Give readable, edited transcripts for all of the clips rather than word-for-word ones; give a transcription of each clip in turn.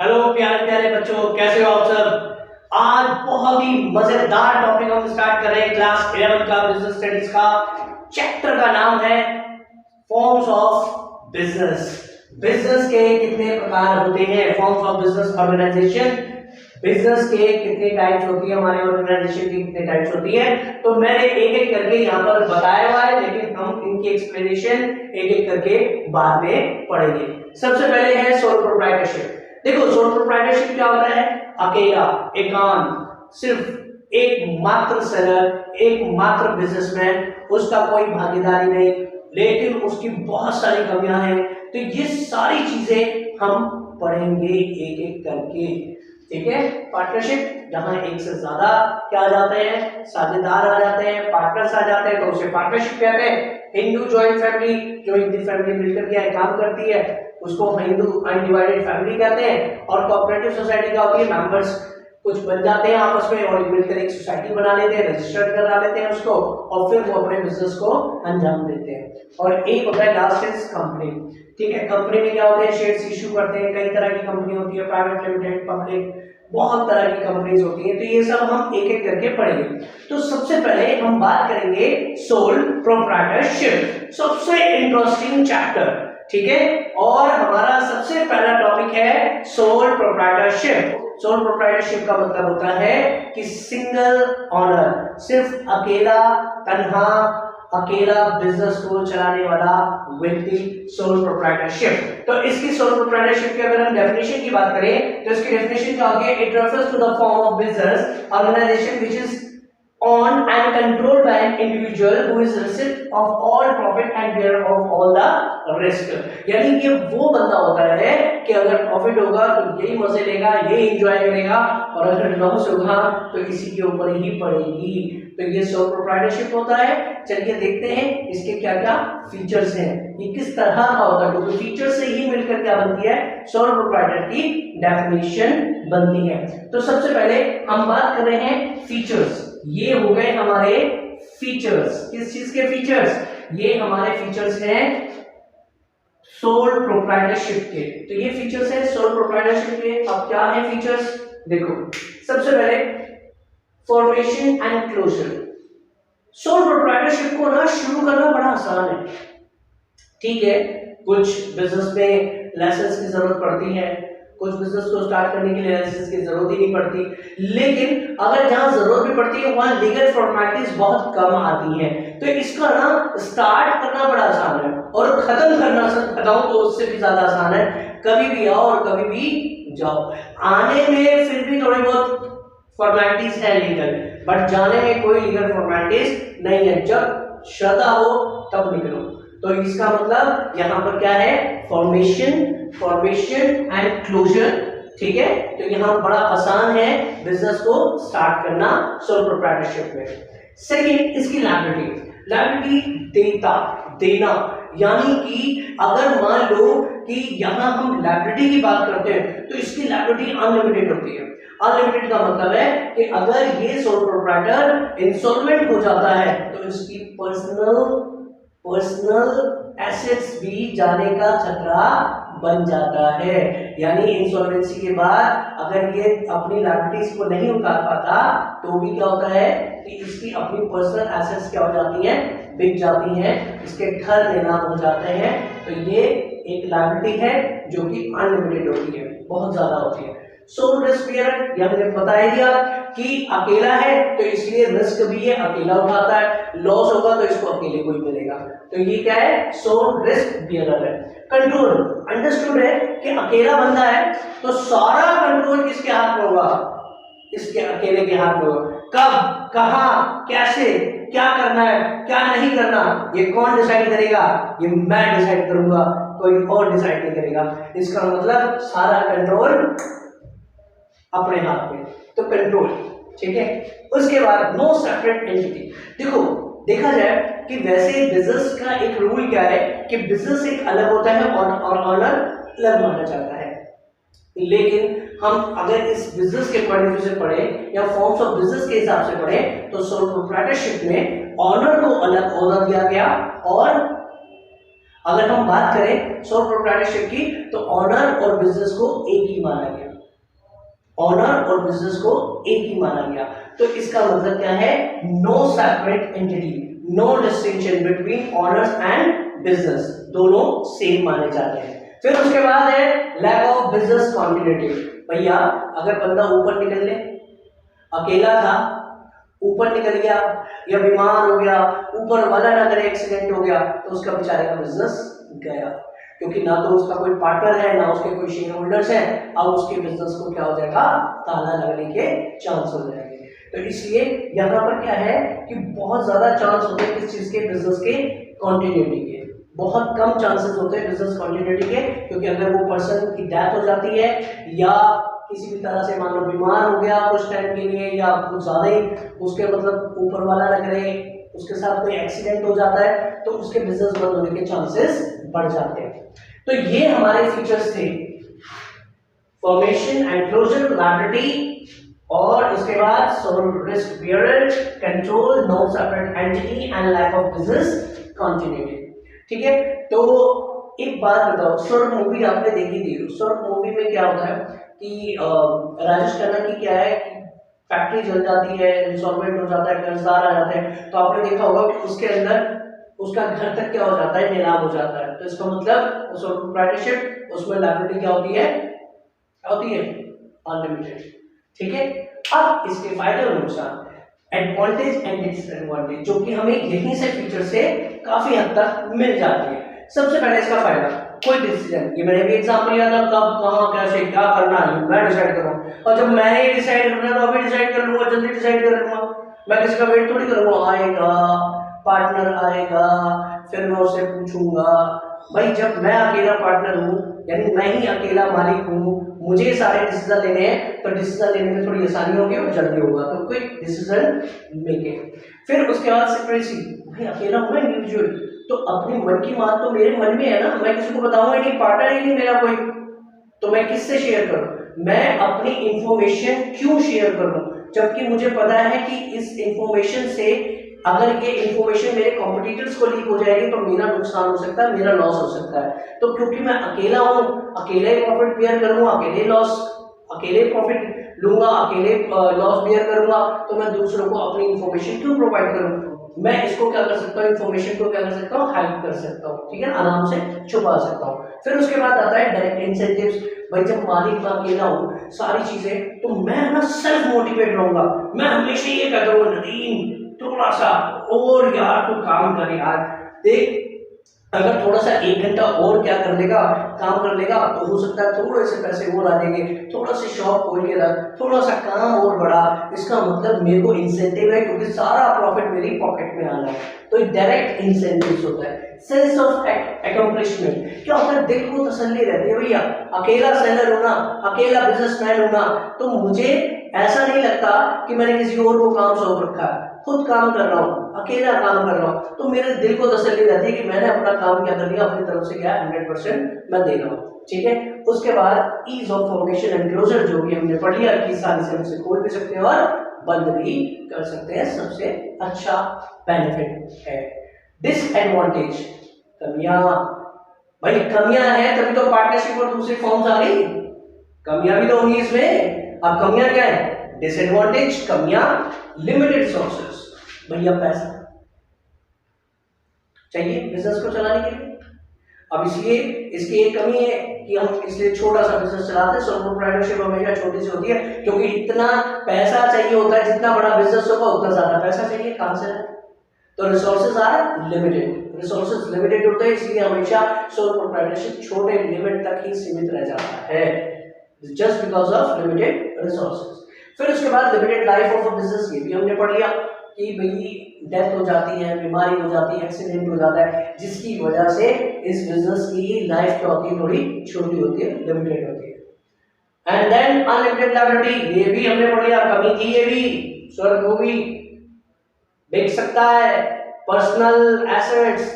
Hello प्यारे प्यारे बच्चों, कैसे हो आप सब। आज बहुत ही मजेदार टॉपिक हम स्टार्ट कर रहे हैं क्लास 11 का बिजनेस स्टडीज का। चैप्टर का नाम है फॉर्म्स ऑफ बिजनेस। बिजनेस के कितने प्रकार होते हैं, forms of business organisation. Business के कितने टाइप्स होती है, हमारे ऑर्गेनाइजेशन की कितने टाइप्स होती है। तो मैंने एक एक करके यहाँ पर बताया हुआ है, लेकिन हम इनकी एक्सप्लेनेशन एक एक करके बाद में पढ़ेंगे। सबसे पहले है सोल प्रोप्राइटरशिप। देखो, सोल प्रोप्राइटरशिप क्या होता है? अकेला, एकांत, सिर्फ एक मात्र सेलर, एक मात्र बिजनेसमैन, उसका कोई भागीदारी नहीं, लेकिन उसकी बहुत सारी कमियां हैं। तो ये सारी चीजें हम पढ़ेंगे एक एक करके, ठीक है। पार्टनरशिप, जहां एक से ज्यादा क्या आ जाते हैं, साझेदार आ जाते हैं, पार्टनर्स आ जाते हैं, तो उसे पार्टनरशिप कहते हैं। हिंदू ज्वाइंट फैमिली, जो हिंदी फैमिली मिलकर के काम करती है, उसको हिंदू अनडिवाइडेड फैमिली कहते हैं। और कोऑपरेटिव सोसाइटी क्या होती है, मेंबर्स कुछ बन जाते हैं आपस में और मिलकर एक सोसाइटी बना लेते हैं, रजिस्टर्ड करा लेते हैं उसको, और फिर वो अपने बिजनेस को अंजाम देते हैं। और एक होता है लास्ट इज कंपनी, ठीक है। कंपनी में क्या होते हैं, शेयर्स इशू करते हैं। कई तरह की कंपनी होती है, प्राइवेट लिमिटेड, पब्लिक, बहुत तरह की कंपनीज होती हैं। तो ये सब हम एक एक करके पढ़ेंगे। तो सबसे पहले हम बात करेंगे सोल प्रोप्राइटरशिप, सबसे इंटरेस्टिंग चैप्टर, ठीक है। और हमारा सबसे पहला टॉपिक है सोल प्रोप्राइटरशिप। सोल प्रोप्राइटरशिप का मतलब होता है कि सिंगल ऑनर, सिर्फ अकेला, तन्हा, अकेला बिजनेस को चलाने वाला व्यक्ति, सोल प्रोप्राइटरशिप। तो इसकी सोल प्रोप्राइटरशिप की अगर हम डेफिनेशन की बात करें तो इसकी डेफिनेशन क्या होगी? It refers to the form of business organisation which is owned and controlled by an individual who is recipient of all profit and bearer of all the risk। यानी कि वो बंदा होता है कि अगर प्रॉफिट होगा तो यही मजे लेगा, यही एंजॉय करेगा, और अगर लॉस होगा तो इसी के ऊपर ही पड़ेगी। तो ये सोल प्रोप्राइटरशिप होता है। चलिए देखते हैं इसके क्या क्या फीचर्स हैं, ये किस तरह का होता है, क्योंकि फीचर से ही मिलकर क्या बनती है, सोल प्रोप्राइटर की डेफिनेशन बनती है। तो सबसे पहले हम बात कर रहे हैं फीचर्स। ये हो गए हमारे फीचर्स। किस चीज के फीचर्स? ये हमारे फीचर्स हैं सोल प्रोप्राइटरशिप के। तो ये फीचर्स हैं सोल प्रोप्राइटरशिप के। अब क्या है फीचर्स? देखो, सबसे पहले formation and closure. Sole proprietorship को ना शुरू करना बड़ा आसान है, ठीक है। कुछ बिजनेस में लाइसेंस की जरूरत पड़ती है, कुछ बिजनेस को स्टार्ट करने के लिए लाइसेंस की जरूरत ही नहीं पड़ती, लेकिन अगर जहां जरूरत भी पड़ती है वहां लीगल फॉर्मेलिटीज बहुत कम आती हैं। तो इसका ना स्टार्ट करना बड़ा आसान है और खत्म करना, सच बताऊं तो उससे भी ज्यादा आसान है। कभी भी आओ और कभी भी जाओ। आने में फिर भी थोड़ी बहुत फॉर्मेलिटीज है लीगल, बट जाने में कोई लीगल फॉर्मेलिटीज नहीं है। जब श्रद्धा हो तब निकलो। तो इसका मतलब यहाँ पर क्या है, फॉर्मेशन एंड क्लोजर, ठीक है। तो यहाँ बड़ा आसान है बिजनेस को स्टार्ट करना सोल प्रोप्राइटरशिप में। सेकंड, इसकी लायबिलिटी देना, यानी कि अगर मान लो कि यहाँ हम लायबिलिटी की बात करते हैं तो इसकी लायबिलिटी अनलिमिटेड होती है। अनलिमिटेड का मतलब है कि अगर ये सोल प्रोप्राइटर इंसॉल्वेंट हो जाता है तो इसकी पर्सनल एसेट्स भी जाने का खतरा बन जाता है। यानी इंसॉल्वेंसी के बाद अगर ये अपनी लायबिलिटीज को नहीं उतार पाता तो भी क्या होता है कि इसकी अपनी पर्सनल एसेट्स क्या हो जाती हैं, बिक जाती हैं, इसके घर नीलाम हो जाते हैं। तो ये एक लायबिलिटी है जो कि अनलिमिटेड होती है, बहुत ज्यादा होती है। सोल रिस्क बियरर, ये हमने बता दिया कि अकेला है तो इसलिए रिस्क भी ये अकेला उठाता है, लॉस होगा तो इसको अकेले को ही मिलेगा। तो ये क्या है, सोल रिस्क बियरर है। कंट्रोल, अंडरस्टूड है कि अकेला बंदा है तो सारा कंट्रोल किसके हाथ में होगा, इसके अकेले के हाथ में होगा। कब, कहां, कैसे, क्या करना है, क्या नहीं करना, ये कौन डिसाइड करेगा? ये मैं डिसाइड करूंगा, कोई और डिसाइड नहीं करेगा। इसका मतलब सारा कंट्रोल अपने हाथ में। तो कंट्रोल, ठीक है। उसके बाद नो सेपरेट एंटिटी। देखो, देखा जाए कि वैसे बिजनेस का एक रूल क्या है कि बिजनेस एक अलग होता है और ऑनर अलग माना जाता है। लेकिन हम अगर इस बिजनेस के पॉइंट ऑफ व्यू से पढ़े या फॉर्म्स ऑफ बिजनेस के हिसाब से पढ़े तो सोल प्रोप्राइटरशिप में ऑनर को अलग ओहदा दिया गया और अगर हम बात करें सोल प्रोप्राइटरशिप की, तो ऑनर और बिजनेस को एक ही माना गया, ऑनर और बिजनेस को एक ही माना गया। तो इसका मतलब क्या है, no separate entity, no distinction between owners and business, दोनों सेम माने जाते हैं। फिर उसके बाद है लैक ऑफ बिजनेस कॉन्टिन्यूटी। भैया अगर बंदा ऊपर निकल ले, अकेला था ऊपर निकल गया या बीमार हो गया, ऊपर वाला ना करे एक्सीडेंट हो गया, तो उसका बेचारे का बिजनेस गया, क्योंकि ना तो उसका कोई पार्टनर है ना उसके कोई शेयर होल्डर्स हैं। अब उसके बिजनेस को क्या हो जाएगा, ताला लगने के चांस हो जाएंगे। तो इसलिए यहाँ पर क्या है कि बहुत ज्यादा चांस होते हैं किस चीज के, बिजनेस के कंटिन्यूटी के, बहुत कम चांसेस होते हैं बिजनेस कंटिन्यूटी के, क्योंकि अगर वो पर्सन की डेथ हो जाती है या किसी भी तरह से मान लो बीमार हो गया कुछ टाइम के लिए, या कुछ ज्यादा ही उसके मतलब ऊपर वाला लग रहे उसके साथ कोई एक्सीडेंट हो जाता है, तो उसके बिजनेस बंद होने के चांसेस बढ़ जाते हैं। तो ये हमारे फीचर्स थे, फॉर्मेशन एंड क्लोजर, लायबिलिटी, और उसके बाद sole risk bearer, control, no separate entity and lack of business continuity. ठीक है, तो एक बात बताओ, स्वर्ग मूवी आपने देखी थी, स्वर्ग मूवी में क्या होता है कि राजेश खन्ना की क्या है, फैक्ट्री जल जाती है, इंसॉल्वेंट हो जाता है, कर्जदार आ जाते हैं, तो आपने देखा होगा कि उसके अंदर उसका घर तक क्या हो जाता है, नीलाम हो जाता है। तो इसका मतलब सोल प्रोप्राइटरशिप, उसमें लायबिलिटी क्या होती है, अनलिमिटेड। ठीक है, अब इसके फायदे और नुकसान, एडवांटेज एंड डिसएडवांटेज, जो कि हमें यहीं से फीचर से काफी हद तक मिल जाती है। सबसे पहले इसका फायदा, कोई डिसीजन, ये मैंने भी एग्जांपल लिया था, कब कहां कैसे क्या करना है मैं डिसाइड करूँ, और जब मैंने डिसाइड करना तो अभी डिसाइड कर लूंगा, जल्दी डिसाइड कर लूंगा, मैं किसी का वेट थोड़ी करूंगा, आएगा पार्टनर आएगा फिर मैं उससे पूछूंगा। भाई जब मैं अकेला पार्टनर हूँ, यानी मैं ही अकेला मालिक हूँ, मुझे सारे डिसीजन लेने हैं, तो डिसीजन लेने में थोड़ी आसानी होगी और जल्दी होगा, तो क्विक डिसीजन मेकिंग। फिर उसके बाद सिक्रेसी, भाई अकेला हूँ मैं इंडिविजुअल, तो अपनी मन की बात तो मेरे मन में है ना, मैं किसी को बताऊंगा नहीं, पार्टनर ही नहीं मेरा कोई, तो मैं किससे शेयर करूं, मैं अपनी इंफॉर्मेशन क्यों शेयर करूं, जबकि मुझे पता है कि इस इंफॉर्मेशन से अगर ये इंफॉर्मेशन मेरे कॉम्पिटिटर्स को लीक हो जाएगी तो मेरा नुकसान हो सकता है, मेरा लॉस हो सकता है। तो क्योंकि मैं अकेला हूं, अकेले प्रॉफिट बेयर करूंगा, अकेले लॉस, अकेले प्रॉफिट लूंगा, अकेले लॉस बेयर करूंगा, तो मैं दूसरों को अपनी इंफॉर्मेशन क्यों प्रोवाइड करूं, मैं इसको क्या कर सकता हूँ, इंफॉर्मेशन को क्या कर सकता हूँ, हाइड कर सकता हूँ, ठीक है, आराम से छुपा सकता हूँ। फिर उसके बाद आता है डायरेक्ट इंसेंटिव्स, भाई जब मालिक मैं अकेला हूँ सारी चीजें, तो मैं ना सेल्फ मोटिवेट रहूंगा, मैं हमेशा ये कहता हूँ नदीम थोड़ा सा और यार तू काम कर यार, देख अगर थोड़ा सा 1 घंटा और क्या कर लेगा, काम कर लेगा, तो हो सकता है थोड़े से पैसे और आ जाएंगे, थोड़ा सा शॉप खोल के रख, थोड़ा सा काम और बढ़ा, इसका मतलब मेरे को इंसेंटिव है क्योंकि सारा प्रॉफिट मेरी पॉकेट में आना है। तो डायरेक्ट इंसेंटिव्स होता है। सेंस ऑफ अकम्प्लिशमेंट क्या होता है, दिल को तसल्ली रहती है, भैया अकेला सेलर होना, अकेला बिजनेसमैन होना, तो मुझे ऐसा नहीं लगता कि मैंने किसी और को काम सौंप रखा है, खुद काम कर रहा हूँ, अकेला काम कर रहा हूँ, तो मेरे दिल को तसल्ली रहती है कि मैंने अपना काम क्या कर दिया, अपनी तरफ से क्या 100% मैं दे रहा हूँ। ठीक है, उसके बाद ease of formation and closure, जो भी हमने पढ़ लिया कि सारी से हमसे खोल भी सकते हैं और बंद भी कर सकते हैं, सबसे अच्छा बेनिफिट है। डिसएडवांटेज, कमियां, भाई कमियां है तभी तो पार्टनरशिप और दूसरी फॉर्म्स आ गई, कमियां भी तो होंगी इसमें। अब कमियां क्या है, डिसएडवांटेज, कमियां, लिमिटेड रिसोर्सेज, भैया पैसा चाहिए बिजनेस को चलाने के लिए, अब इसलिए इसकी एक कमी है कि हम इसलिए छोटा सा बिजनेस चलाते हैं, सोल प्रोप्राइटरशिप हमेशा छोटी सी होती है क्योंकि इतना पैसा चाहिए होता है, जितना बड़ा बिजनेस होगा उतना ज्यादा पैसा चाहिए, कहां से है, तो resources are limited, resources limited होते हैं, इसलिए हमेशा सोल प्रोप्राइटरशिप छोटे लिमिट तक ही सीमित रह जाता है, just because of limited resources. फिर उसके बाद limited life of a business, ये भी हमने पढ़ लिया कि भाई डेथ हो जाती है, बीमारी हो जाती है, एक्सीडेंट हो जाता है, जिसकी वजह से इस बिजनेस की लाइफ क्या होती है, थोड़ी छोटी होती है, लिमिटेड होती है। एंड देन अनलिमिटेड लायबिलिटी, ये भी हमने पढ़ लिया, कमी थी ये भी, स्वर्ग को भी बेच सकता है, पर्सनल एसेट्स,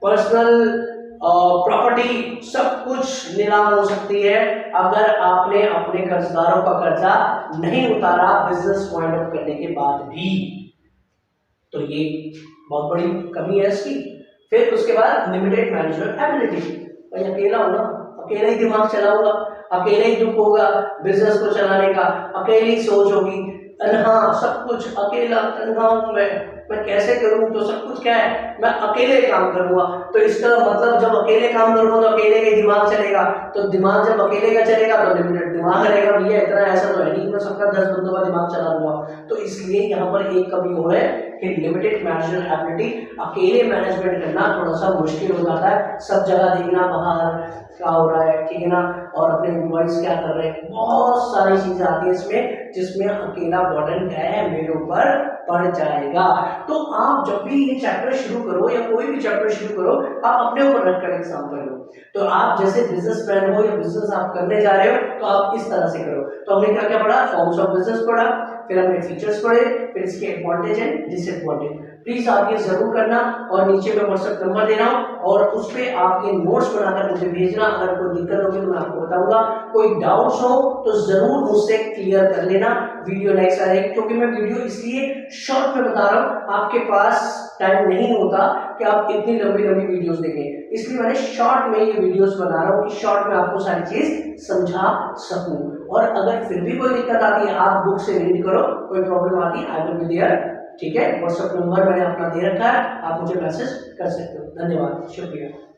पर्सनल प्रॉपर्टी सब कुछ नीलाम हो सकती है अगर आपने अपने कर्जदारों का कर्जा नहीं उतारा बिजनेस वाइंड अप करने के बाद भी, तो ये बहुत बड़ी कमी है इसकी। फिर उसके बाद लिमिटेड मैनेजमेंट एबिलिटी, भाई अकेला हूं ना, अकेला ही दिमाग चलाऊंगा, अकेले ही दुख होगा बिजनेस को चलाने का, अकेली सोच होगी, तन्हा सब कुछ, अकेला तन्हा हूं मैं कैसे करूं, तो सब कुछ क्या है, मैं अकेले काम करूंगा। तो इसका मतलब जब अकेले काम करूंगा तो अकेले का दिमाग चलेगा, तो दिमाग जब अकेले का चलेगा तो लिमिटेड दिमाग रहेगा। भैया इतना ऐसा तो है नहीं कि मैं सबका 10 बंदों का दिमाग चला दूंगा। तो इसलिए यहाँ पर एक कमी हो है कि लिमिटेड मैनेजमेंट एबिलिटी, अकेले मैनेजमेंट करना थोड़ा सा मुश्किल हो जाता है, सब जगह देखना बाहर क्या हो रहा है, ठीक है ना, और अपने एम्प्लॉइज क्या कर रहे हैं, बहुत सारी चीजें आती है इसमें, जिसमें अकेला बर्डन क्या है मेरे ऊपर पड़ जाएगा। तो आप जब भी ये चैप्टर शुरू करो या कोई भी चैप्टर शुरू करो, आप अपने ऊपर रखकर एग्जाम कर लो। तो आप जैसे बिजनेस मैन हो या बिजनेस आप करने जा रहे हो तो आप इस तरह से करो। तो हमने क्या क्या पढ़ा, फॉर्म्स ऑफ बिजनेस पढ़ा, फिर हमने फीचर्स पढ़े, फिर इसके एडवांटेज एंड डिसएडवांटेज। प्लीज आप ये जरूर करना, और नीचे में व्हाट्सएप नंबर देना और उस पे आप ये नोट्स बनाकर मुझे भेजना। अगर कोई दिक्कत होगी तो मैं आपको बताऊंगा, कोई डाउट्स हो तो जरूर मुझसे क्लियर कर लेना। वीडियो नेक्स्ट आएगी, क्योंकि मैं वीडियो इसलिए शॉर्ट में बता रहा हूँ, आपके पास टाइम नहीं होता कि आप इतनी लंबी लंबी वीडियोस देखें, इसलिए मैंने शॉर्ट में ये वीडियोस बना रहा हूँ कि शॉर्ट में आपको सारी चीज समझा सकूं। और अगर फिर भी कोई दिक्कत आती है, आप बुक से रीड करो, कोई प्रॉब्लम आती है आई विल बी देयर, ठीक है। व्हाट्सएप नंबर मैंने अपना दे रखा है, आप मुझे मैसेज कर सकते हो। धन्यवाद, शुक्रिया।